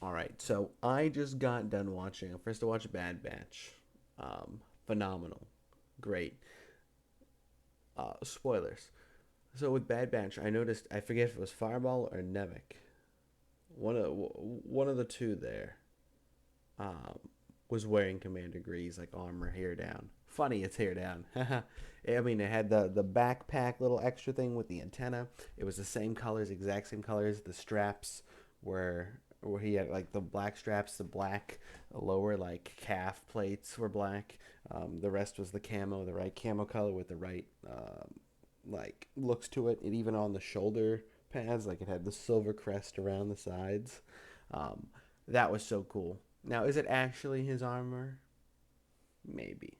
All right, so I just got done watching. First, I watched Bad Batch. Phenomenal, great. Spoilers. So with Bad Batch, I noticed I forget if it was Fireball or Nevik. One of the two there um, was wearing Commander Grease like armor, hair down. Funny, it's hair down. I mean, it had the backpack little extra thing with the antenna. It was the same colors, exact same colors. The straps were where he had like the black straps, the black lower like calf plates were black. The rest was the camo, the right camo color with the right like looks to it. And even on the shoulder pads, like it had the silver crest around the sides. Um, that was so cool. Now, is it actually his armor? Maybe.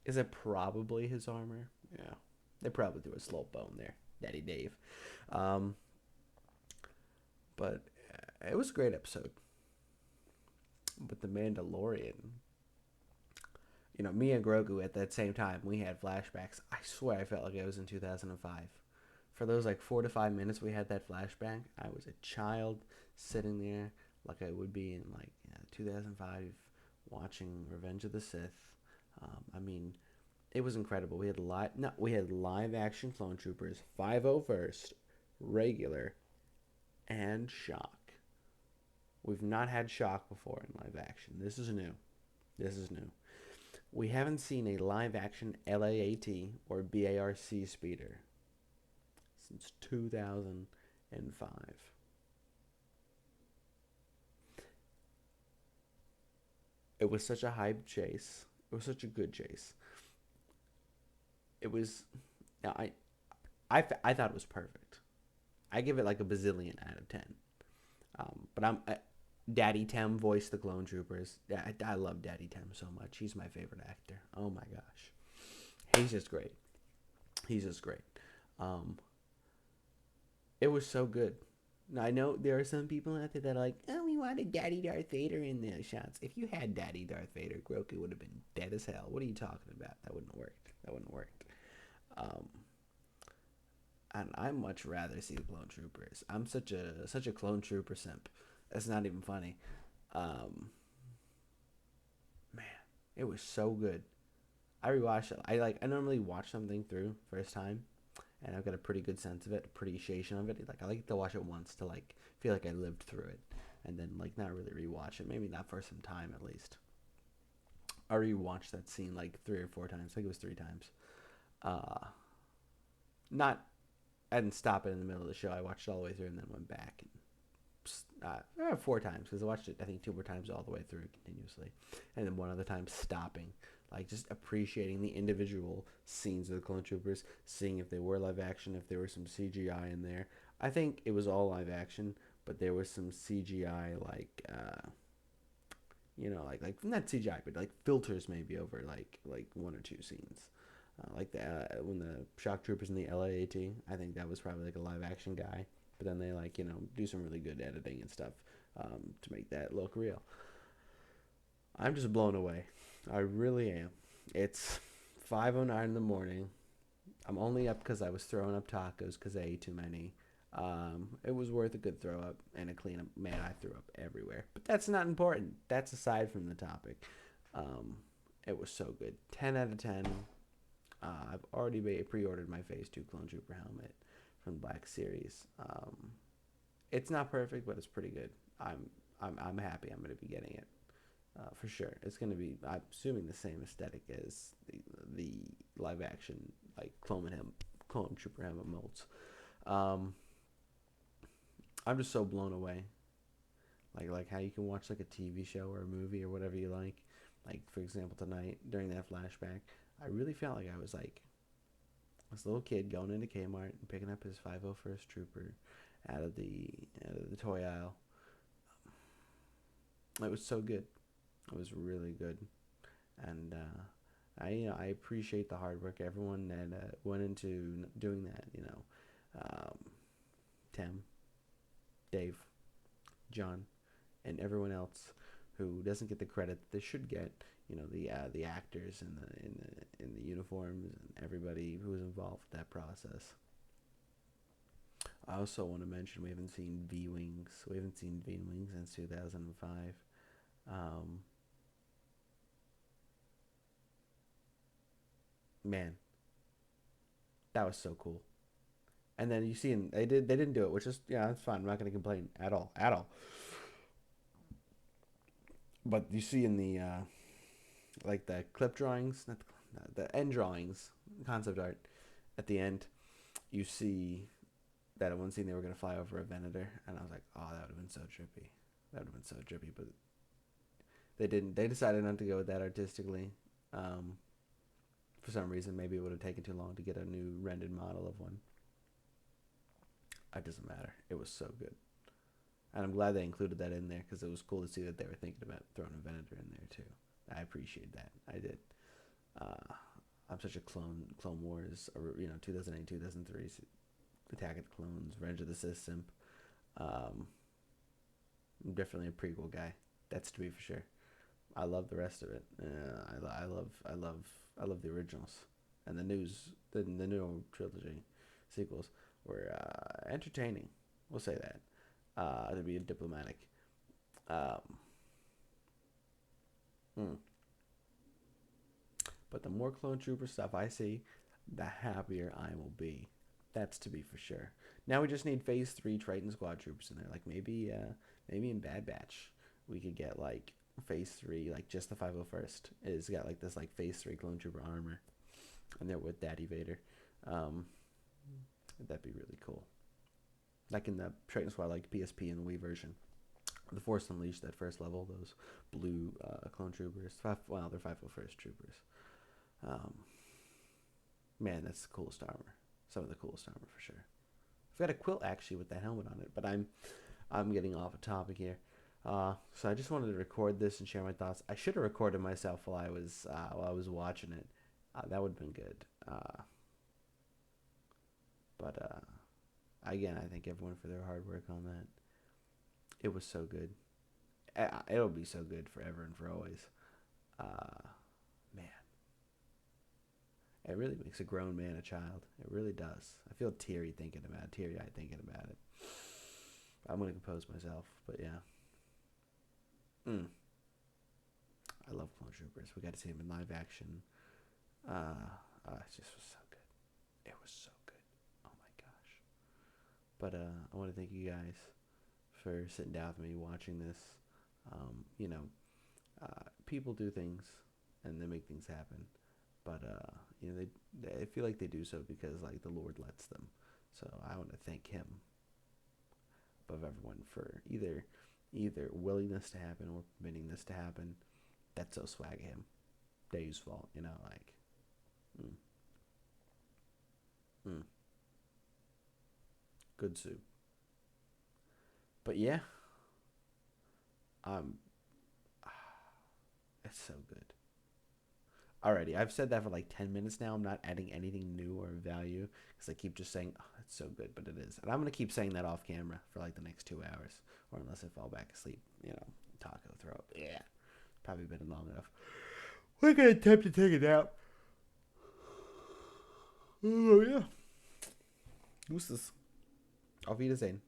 Is it probably his armor? Yeah. They probably threw a slow bone there, Daddy Dave. Um, but it was a great episode. But the Mandalorian, me and Grogu at that same time, we had flashbacks. I swear I felt like I was in 2005. For those like 4 to 5 minutes we had that flashback, I was a child sitting there like I would be in like 2005 watching Revenge of the Sith. I mean, it was incredible. We had live action clone troopers, 50 first, regular, and shock. We've not had shock before in live action. This is new. This is new. We haven't seen a live action LAAT or BARC speeder since 2005. It was such a hype chase. It was such a good chase. It was, I thought it was perfect. I give it like a bazillion out of 10. But Daddy Tem voiced the clone troopers. Yeah, I love Daddy Tem so much. He's my favorite actor. Oh my gosh, he's just great. He's just great. Um, it was so good. Now, I know there are some people out there that are like, oh, we wanted Daddy Darth Vader in the shots. If you had Daddy Darth Vader, Grogu would have been dead as hell. What are you talking about? That wouldn't have worked. That wouldn't have worked. Um, and I much rather see the clone troopers. I'm such a clone trooper simp. That's not even funny. Um, Man, it was so good. I rewatched it. I normally watch something through first time, and I've got a pretty good sense of it, appreciation of it. Like I like to watch it once to like feel like I lived through it, and then like not really rewatch it. Maybe not for some time at least. I rewatched that scene like 3 or 4 times. I think it was 3 times. Uh, not I didn't stop it in the middle of the show. I watched it all the way through and then went back and 4 times because I watched it I think 2 more times all the way through continuously, and then one other time stopping, like just appreciating the individual scenes of the clone troopers, seeing if they were live action, if there was some CGI in there. I think it was all live action, but there was some CGI like like not CGI but like filters maybe over like 1 or 2 scenes. Like when the shock troopers in the LAAT, I think that was probably like a live action guy, but then they like do some really good editing and stuff to make that look real. I'm just blown away. I really am. It's 5:09 in the morning. I'm only up because I was throwing up tacos because I ate too many. It was worth a good throw up and a cleanup. Man, I threw up everywhere. But that's not important. That's aside from the topic. Um, it was so good. 10 out of 10. I've already pre-ordered my Phase 2 Clone Trooper helmet from the Black Series. It's not perfect, but it's pretty good. I'm happy I'm going to be getting it for sure. It's going to be, I'm assuming, the same aesthetic as the live action like clone trooper helmet molds. Um, I'm just so blown away. Like how you can watch like a TV show or a movie or whatever you like. Like for example, tonight during that flashback, I really felt like I was like this little kid going into Kmart and picking up his 501st Trooper out of the toy aisle. It was so good. It was really good, and I appreciate the hard work everyone that went into doing that. Um, Tim, Dave, John, and everyone else who doesn't get the credit that they should get. The actors and the uniforms and everybody who was involved with that process. I also want to mention we haven't seen V Wings. We haven't seen V Wings since 2005. Um, man, that was so cool. And then you see, they didn't do it, which is yeah, that's fine. I'm not gonna complain at all, at all. But you see in the like the clip drawings, not the end drawings, concept art at the end, you see that at one scene they were gonna fly over a Venator, and I was like, oh, that would have been so trippy. That would have been so trippy, but they didn't. They decided not to go with that artistically. Um, for some reason, maybe it would have taken too long to get a new rendered model of one. It doesn't matter. It was so good, and I'm glad they included that in there because it was cool to see that they were thinking about throwing a Venator in there too. I appreciate that. I did. Uh, I'm such a Clone Wars, 2008, 2003 Attack of the Clones, Revenge of the Sith simp. Um, I'm definitely a prequel guy. That's to be for sure. I love the rest of it. I love the originals, and the new trilogy sequels were entertaining. We'll say that. To be diplomatic. Um, hmm. But the more clone trooper stuff I see, the happier I will be. That's to be for sure. Now we just need Phase 3 Triton Squad troopers in there. Like maybe in Bad Batch we could get like Phase 3, like just the 501st is got like this like Phase 3 clone trooper armor, and they're with Daddy Vader. Um, that'd be really cool. Like in the Triton Squad, like PSP and the Wii version. The Force Unleashed, that first level, those blue clone troopers. Well, they're 501st troopers. Um, man, that's the coolest armor. Some of the coolest armor for sure. I've got a quilt actually with that helmet on it, but I'm getting off a topic here. So I just wanted to record this and share my thoughts. I should have recorded myself while I was watching it. That would have been good. But again, I thank everyone for their hard work on that. It was so good. It'll be so good forever and for always. Uh, man, it really makes a grown man a child. It really does. I feel teary eyed thinking about it. I'm gonna compose myself, but yeah. Mm, I love Clone Troopers. We got to see him in live action. It just was so good. It was so good. Oh my gosh. But I want to thank you guys for sitting down with me watching this. You know, people do things and they make things happen, but they I feel like they do so because like the Lord lets them. So I want to thank Him above everyone for either willingness to happen or permitting this to happen. That's so swag of Him. Dave's fault, like mm, mm, good soup. But yeah, um, it's so good. Alrighty, I've said that for like 10 minutes now. I'm not adding anything new or value because I keep just saying, oh, it's so good, but it is. And I'm going to keep saying that off camera for like the next 2 hours, or unless I fall back asleep, taco throw up. Yeah, probably been long enough. We're going to attempt to take it out. Oh, yeah. Gooses. Auf Wiedersehen.